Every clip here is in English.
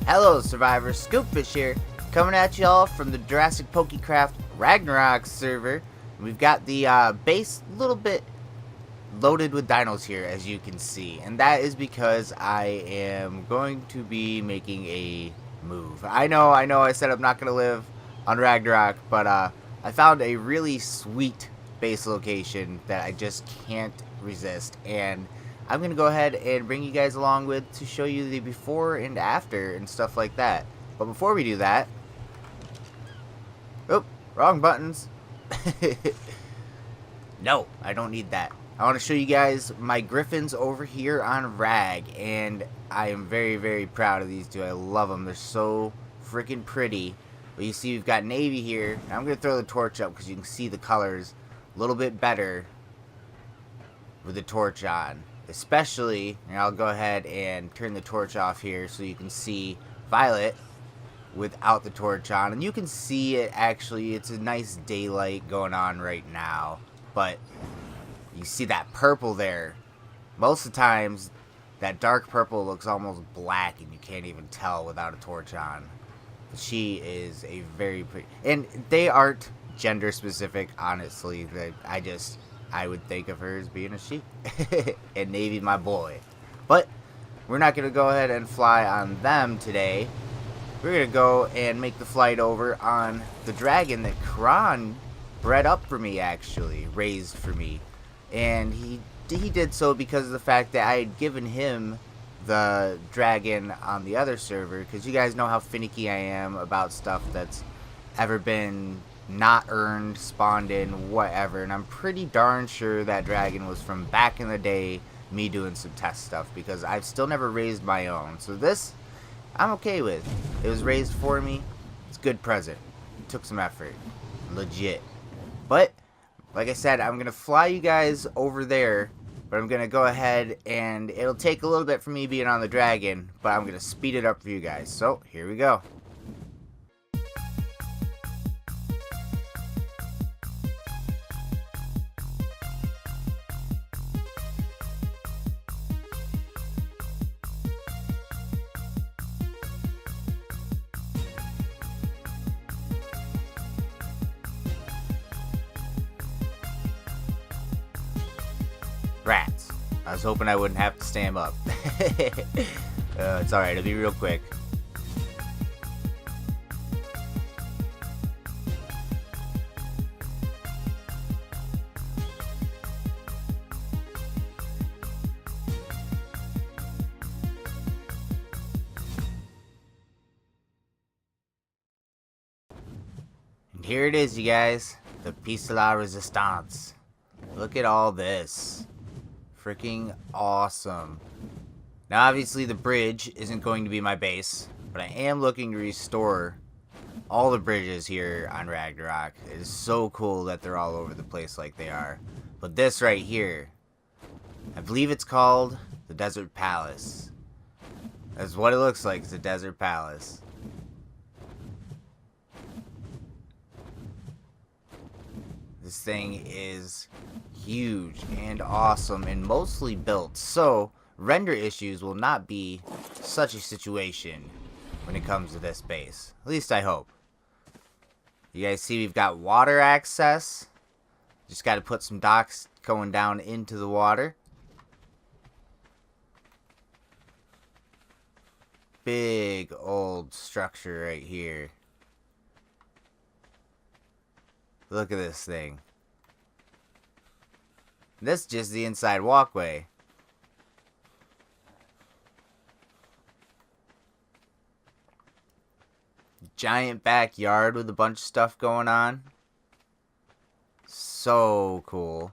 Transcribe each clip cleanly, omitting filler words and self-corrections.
Hello survivors, Scoopfish here, coming at y'all from the Jurassic Pokecraft Ragnarok server. We've got the base a little bit loaded with dinos here, as you can see, and that is because I am going to be making a move. I know I said I'm not going to live on Ragnarok, but I found a really sweet base location that I just can't resist, and I'm going to go ahead and bring you guys along with to show you the before and after and stuff like that. But before we do that... Oh, wrong buttons. No, I don't need that. I want to show you guys my griffins over here on Rag, and I am very, very proud of these two. I love them. They're so freaking pretty. But you see we've got navy here. And I'm going to throw the torch up because you can see the colors a little bit better with the torch on. Especially, and I'll go ahead and turn the torch off here so you can see violet without the torch on. And you can see it actually, it's a nice daylight going on right now. But you see that purple there. Most of the times, that dark purple looks almost black and you can't even tell without a torch on. But she is a very pretty... And they aren't gender specific, honestly. I would think of her as being a she. And Navy, my boy. But we're not going to go ahead and fly on them today. We're going to go and make the flight over on the dragon that Kron bred up for me, actually. Raised for me. And he did so because of the fact that I had given him the dragon on the other server. Because you guys know how finicky I am about stuff that's ever been not earned, spawned in, whatever. And I'm pretty darn sure that dragon was from back in the day, me doing some test stuff, because I've still never raised my own. So this, I'm okay with. It was raised for me. It's a good present. It took some effort. Legit. But, like I said, I'm going to fly you guys over there, but I'm going to go ahead and it'll take a little bit for me being on the dragon, but I'm going to speed it up for you guys. So, here we go. Rats. I was hoping I wouldn't have to stand up. It's alright, it'll be real quick. And here it is, you guys. The piece de la resistance. Look at all this. Freaking awesome. Now obviously the bridge isn't going to be my base, but I am looking to restore all the bridges here on Ragnarok. It is so cool that they're all over the place like they are. But this right here, I believe it's called the Desert Palace. That's what it looks like, it's a Desert Palace. This thing is huge and awesome and mostly built, so render issues will not be such a situation when it comes to this base. At least I hope. You guys see we've got water access. Just got to put some docks going down into the water. Big old structure right here. Look at this thing. This is just the inside walkway. Giant backyard with a bunch of stuff going on. So cool.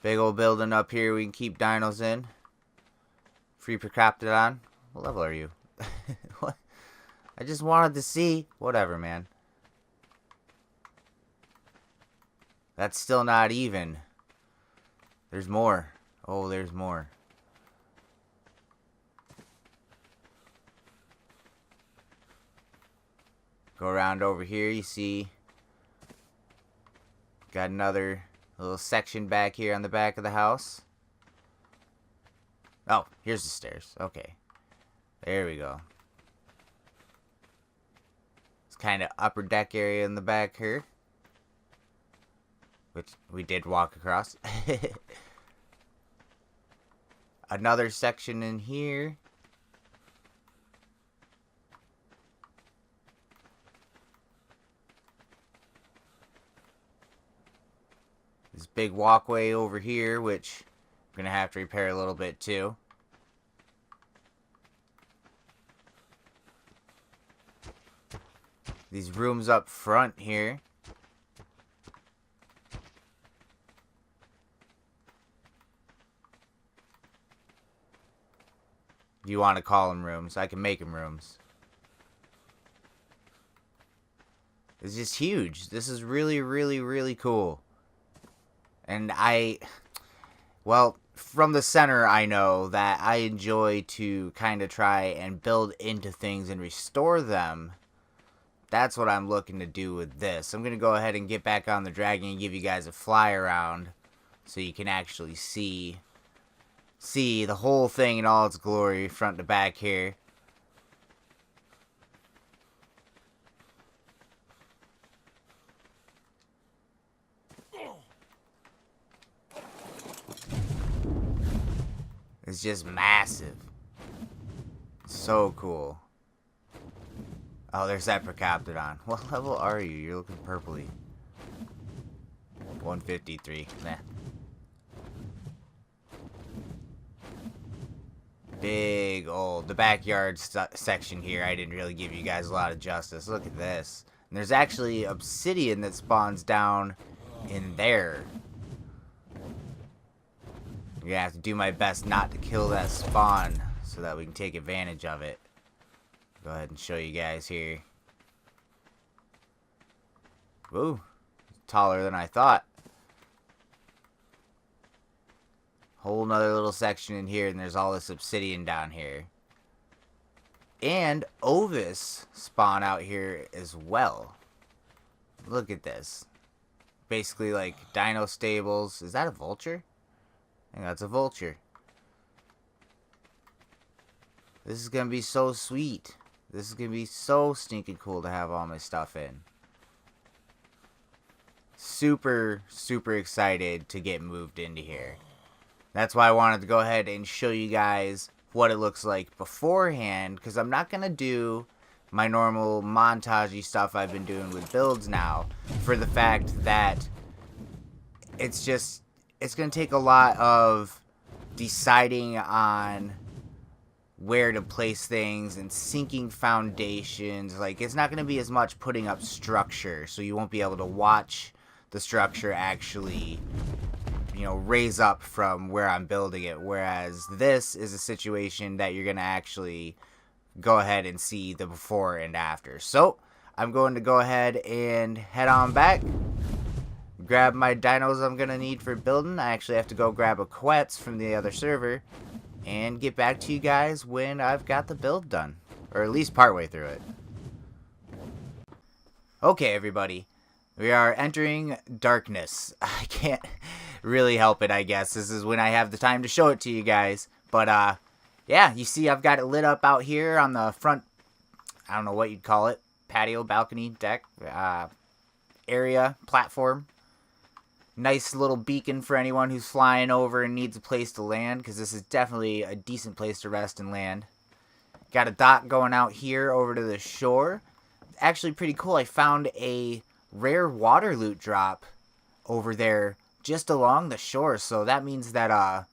Big old building up here we can keep dinos in. Free Procoptodon. What level are you? What? I just wanted to see. Whatever, man. That's still not even. There's more. Oh, there's more. Go around over here, you see. Got another little section back here on the back of the house. Oh, here's the stairs. Okay. There we go. It's kind of upper deck area in the back here. Which we did walk across. Another section in here. This big walkway over here, which I'm going to have to repair a little bit too. These rooms up front here. If you want to call them rooms, I can make them rooms. It's just huge. This is really, really, really cool. And well, from the center, I know that I enjoy to kind of try and build into things and restore them. That's what I'm looking to do with this. I'm going to go ahead and get back on the dragon and give you guys a fly around so you can actually see the whole thing in all its glory, front to back here. It's just massive. So cool. Oh, there's that Procoptodon. What level are you? You're looking purpley. 153. Nah. Big old. The backyard section here, I didn't really give you guys a lot of justice. Look at this. And there's actually obsidian that spawns down in there. I'm gonna have to do my best not to kill that spawn so that we can take advantage of it. Go ahead and show you guys here. Woo, taller than I thought. Whole nother little section in here, and there's all this obsidian down here. And Ovis spawn out here as well. Look at this. Basically like dino stables. Is that a vulture? I think that's a vulture. This is gonna be so sweet. This is gonna be so stinking cool to have all my stuff in. Super, super excited to get moved into here. That's why I wanted to go ahead and show you guys what it looks like beforehand, because I'm not gonna do my normal montage-y stuff I've been doing with builds now, for the fact that it's gonna take a lot of deciding on where to place things and sinking foundations. Like, it's not gonna be as much putting up structure, so you won't be able to watch the structure actually, you know, raise up from where I'm building it, whereas this is a situation that you're gonna actually go ahead and see the before and after. So I'm going to go ahead and head on back, grab my dinos I'm gonna need for building. I actually have to go grab a quetz from the other server and get back to you guys when I've got the build done, or at least partway through it. Okay, everybody, we are entering darkness. I can't really help it, I guess. This is when I have the time to show it to you guys. But yeah, you see I've got it lit up out here on the front, I don't know what you'd call it, patio, balcony, deck, area, platform. Nice little beacon for anyone who's flying over and needs a place to land, because this is definitely a decent place to rest and land. Got a dock going out here over to the shore. Actually pretty cool. I found a rare water loot drop over there just along the shore, so that means that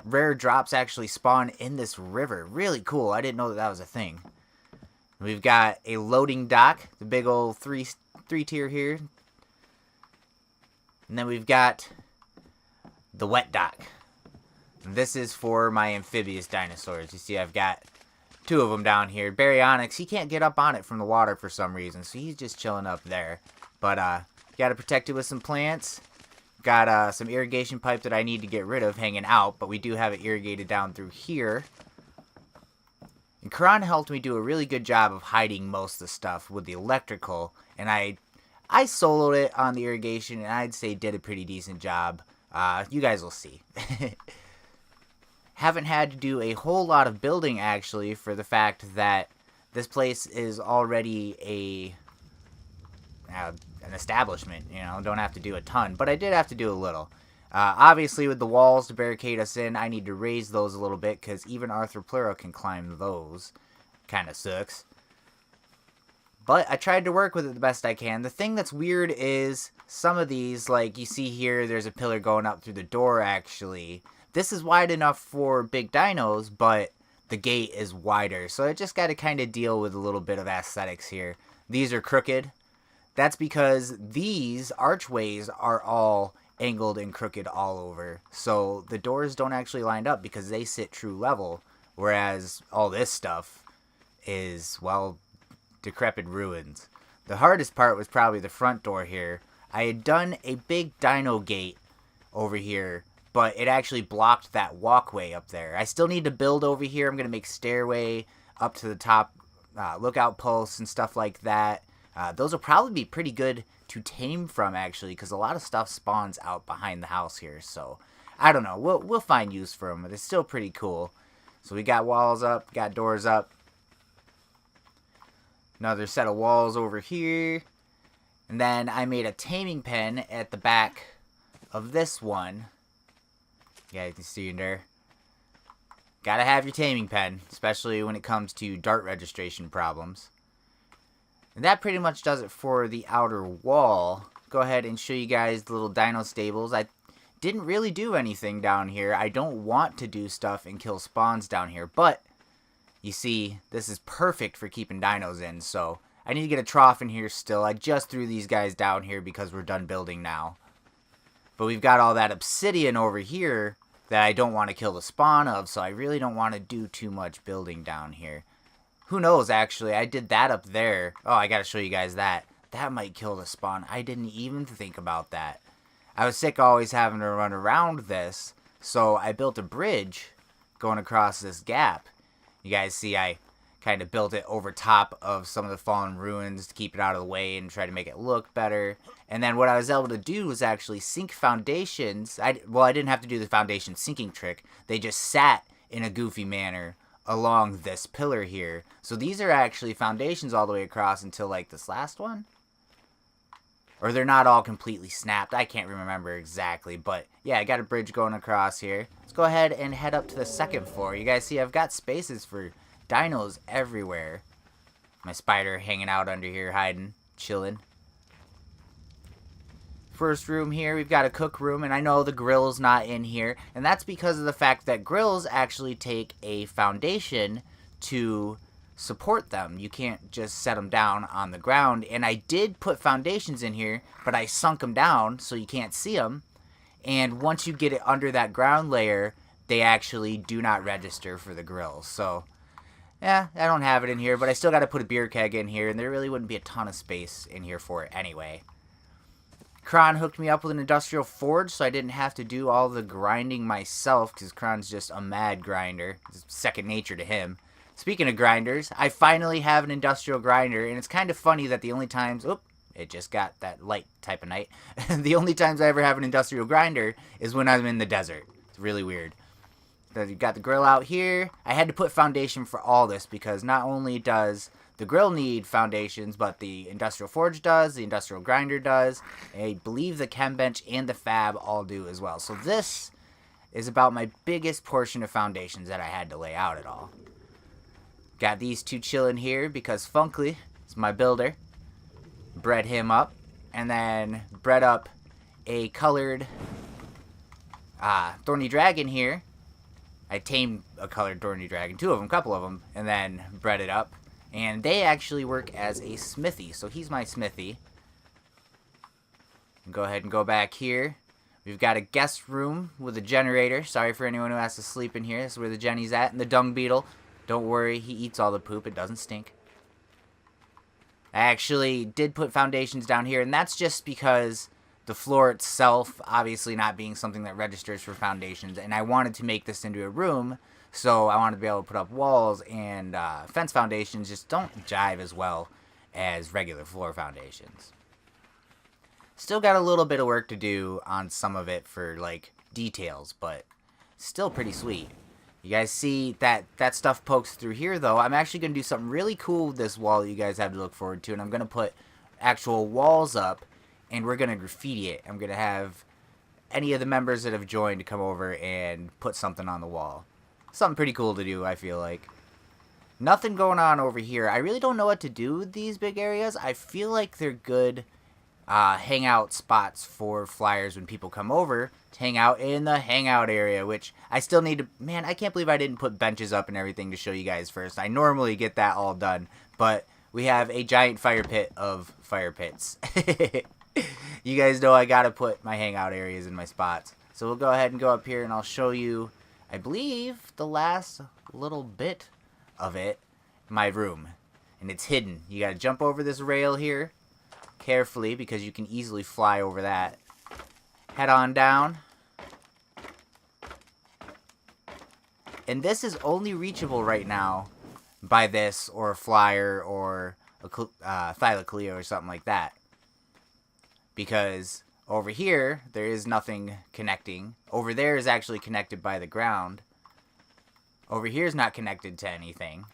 rare drops actually spawn in this river. Really cool. I didn't know that that was a thing. We've got a loading dock, the big old three tier here. And then we've got the wet dock. This is for my amphibious dinosaurs. You see I've got two of them down here. Baryonyx, he can't get up on it from the water for some reason, so he's just chilling up there. But got to protect it with some plants. Got some irrigation pipe that I need to get rid of hanging out, but we do have it irrigated down through here. And Karan helped me do a really good job of hiding most of the stuff with the electrical, and I soloed it on the irrigation, and I'd say did a pretty decent job. You guys will see. Haven't had to do a whole lot of building, actually, for the fact that this place is already an establishment, you know. Don't have to do a ton, but I did have to do a little. Obviously, with the walls to barricade us in, I need to raise those a little bit, because even Arthropleura can climb those. Kind of sucks. But I tried to work with it the best I can. The thing that's weird is some of these, like you see here, there's a pillar going up through the door, actually. This is wide enough for big dinos, but the gate is wider. So I just got to kind of deal with a little bit of aesthetics here. These are crooked. That's because these archways are all angled and crooked all over. So the doors don't actually line up because they sit true level. Whereas all this stuff is, well, decrepit ruins. The hardest part was probably the front door here. I had done a big dino gate over here, but it actually blocked that walkway up there. I still need to build over here. I'm going to make stairway up to the top, lookout posts and stuff like that. Those will probably be pretty good to tame from, actually, because a lot of stuff spawns out behind the house here. So, I don't know. We'll find use for them, but it's still pretty cool. So we got walls up, got doors up. Another set of walls over here. And then I made a taming pen at the back of this one. Yeah, you can see in there. Gotta have your taming pen, especially when it comes to dart registration problems. And that pretty much does it for the outer wall. Go ahead and show you guys the little dino stables. I didn't really do anything down here. I don't want to do stuff and kill spawns down here, but you see, this is perfect for keeping dinos in, so I need to get a trough in here still. I just threw these guys down here because we're done building now. But we've got all that obsidian over here that I don't want to kill the spawn of, so I really don't want to do too much building down here. Who knows, actually, I did that up there. Oh, I gotta show you guys that. That might kill the spawn. I didn't even think about that. I was sick of always having to run around this, so I built a bridge going across this gap. You guys see I kind of built it over top of some of the fallen ruins to keep it out of the way and try to make it look better. And then what I was able to do was actually sink foundations. Well, I didn't have to do the foundation sinking trick. They just sat in a goofy manner along this pillar here. So these are actually foundations all the way across until, like, this last one. Or they're not all completely snapped. I can't remember exactly. But, yeah, I got a bridge going across here. Let's go ahead and head up to the second floor. You guys see I've got spaces for dinos everywhere. My spider hanging out under here, hiding, chilling. First room here, we've got a cook room, and I know the grill's not in here, and that's because of the fact that grills actually take a foundation to support them. You can't just set them down on the ground, and I did put foundations in here, but I sunk them down so you can't see them, and once you get it under that ground layer, they actually do not register for the grill. So, yeah, I don't have it in here, but I still got to put a beer keg in here, and there really wouldn't be a ton of space in here for it anyway. Kron hooked me up with an industrial forge, so I didn't have to do all the grinding myself, because Kron's just a mad grinder. It's second nature to him. Speaking of grinders, I finally have an industrial grinder, and it's kind of funny that the only times... Oop, it just got that light type of night. The only times I ever have an industrial grinder is when I'm in the desert. It's really weird. You've got the grill out here. I had to put foundation for all this, because not only does the grill need foundations, but the industrial forge does, the industrial grinder does, and I believe the chem bench and the fab all do as well. So this is about my biggest portion of foundations that I had to lay out at all. Got these two chilling here because Funkly is my builder. Bred him up, and then bred up a colored thorny dragon here. I tamed a colored thorny dragon, two of them, couple of them, and then bred it up. And they actually work as a smithy, so he's my smithy. Go ahead and go back here. We've got a guest room with a generator. Sorry for anyone who has to sleep in here. This is where the Jenny's at. And the dung beetle. Don't worry, he eats all the poop. It doesn't stink. I actually did put foundations down here, and that's just because the floor itself, obviously not being something that registers for foundations, and I wanted to make this into a room, so I wanted to be able to put up walls, and fence foundations just don't jive as well as regular floor foundations. Still got a little bit of work to do on some of it for, like, details, but still pretty sweet. You guys see that stuff pokes through here, though. I'm actually going to do something really cool with this wall that you guys have to look forward to. And I'm going to put actual walls up, and we're going to graffiti it. I'm going to have any of the members that have joined to come over and put something on the wall. Something pretty cool to do, I feel like. Nothing going on over here. I really don't know what to do with these big areas. I feel like they're good hangout spots for flyers when people come over to hang out in the hangout area, which I still need to... Man, I can't believe I didn't put benches up and everything to show you guys first. I normally get that all done, but we have a giant fire pit of fire pits. You guys know I gotta put my hangout areas in my spots. So we'll go ahead and go up here and I'll show you, I believe, the last little bit of it, my room. And it's hidden. You gotta jump over this rail here carefully because you can easily fly over that. Head on down. And this is only reachable right now by this or a flyer or a Thylacoleo or something like that. Because over here, there is nothing connecting. Over there is actually connected by the ground. Over here is not connected to anything.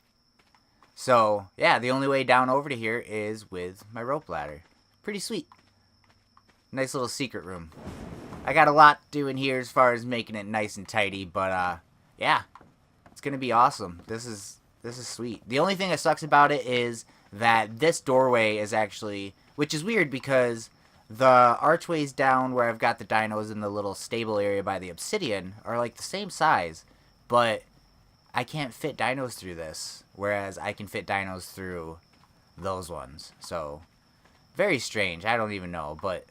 So, yeah, the only way down over to here is with my rope ladder. Pretty sweet. Nice little secret room. I got a lot doing here as far as making it nice and tidy, but, yeah. It's gonna be awesome. This is sweet. The only thing that sucks about it is that this doorway is actually... Which is weird because the archways down where I've got the dinos in the little stable area by the obsidian are like the same size, but I can't fit dinos through this, whereas I can fit dinos through those ones. So, very strange. I don't even know, but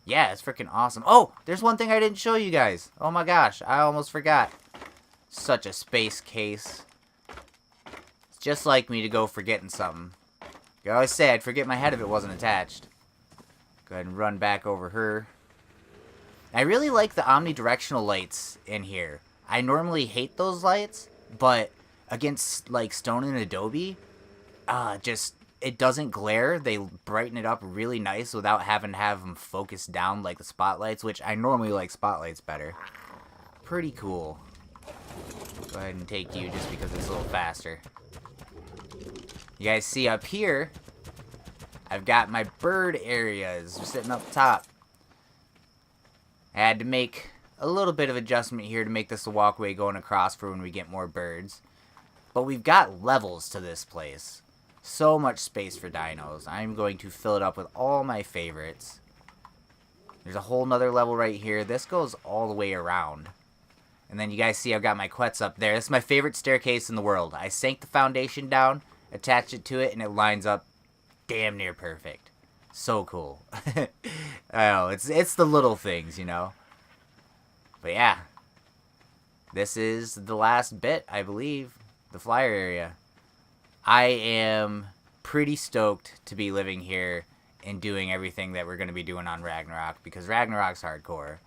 yeah, it's freaking awesome. Oh, there's one thing I didn't show you guys. Oh my gosh, I almost forgot. Such a space case. It's just like me to go forgetting something. I always say I'd forget my head if it wasn't attached. Go ahead and run back over her. I really like the omnidirectional lights in here. I normally hate those lights, but against like stone and adobe, it doesn't glare. They brighten it up really nice without having to have them focus down like the spotlights, which I normally like spotlights better. Pretty cool. Go ahead and take you just because it's a little faster. You guys see up here, I've got my bird areas sitting up top. I had to make a little bit of adjustment here to make this a walkway going across for when we get more birds. But we've got levels to this place. So much space for dinos. I'm going to fill it up with all my favorites. There's a whole nother level right here. This goes all the way around. And then you guys see I've got my quets up there. This is my favorite staircase in the world. I sank the foundation down, attached it to it, and it lines up damn near perfect. So cool. I know, it's the little things, you know. But yeah. This is the last bit, I believe. The flyer area. I am pretty stoked to be living here and doing everything that we're going to be doing on Ragnarok, because Ragnarok's hardcore.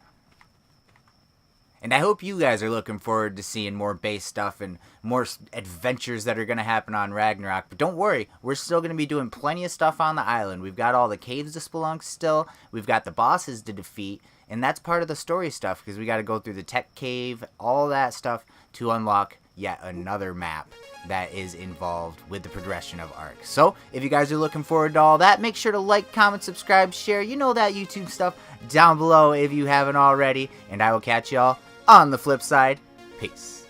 And I hope you guys are looking forward to seeing more base stuff and more adventures that are going to happen on Ragnarok. But don't worry, we're still going to be doing plenty of stuff on the island. We've got all the caves to spelunk still. We've got the bosses to defeat. And that's part of the story stuff, because we got to go through the tech cave, all that stuff, to unlock yet another map that is involved with the progression of Ark. So, if you guys are looking forward to all that, make sure to like, comment, subscribe, share. You know that YouTube stuff down below if you haven't already. And I will catch y'all on the flip side. Peace.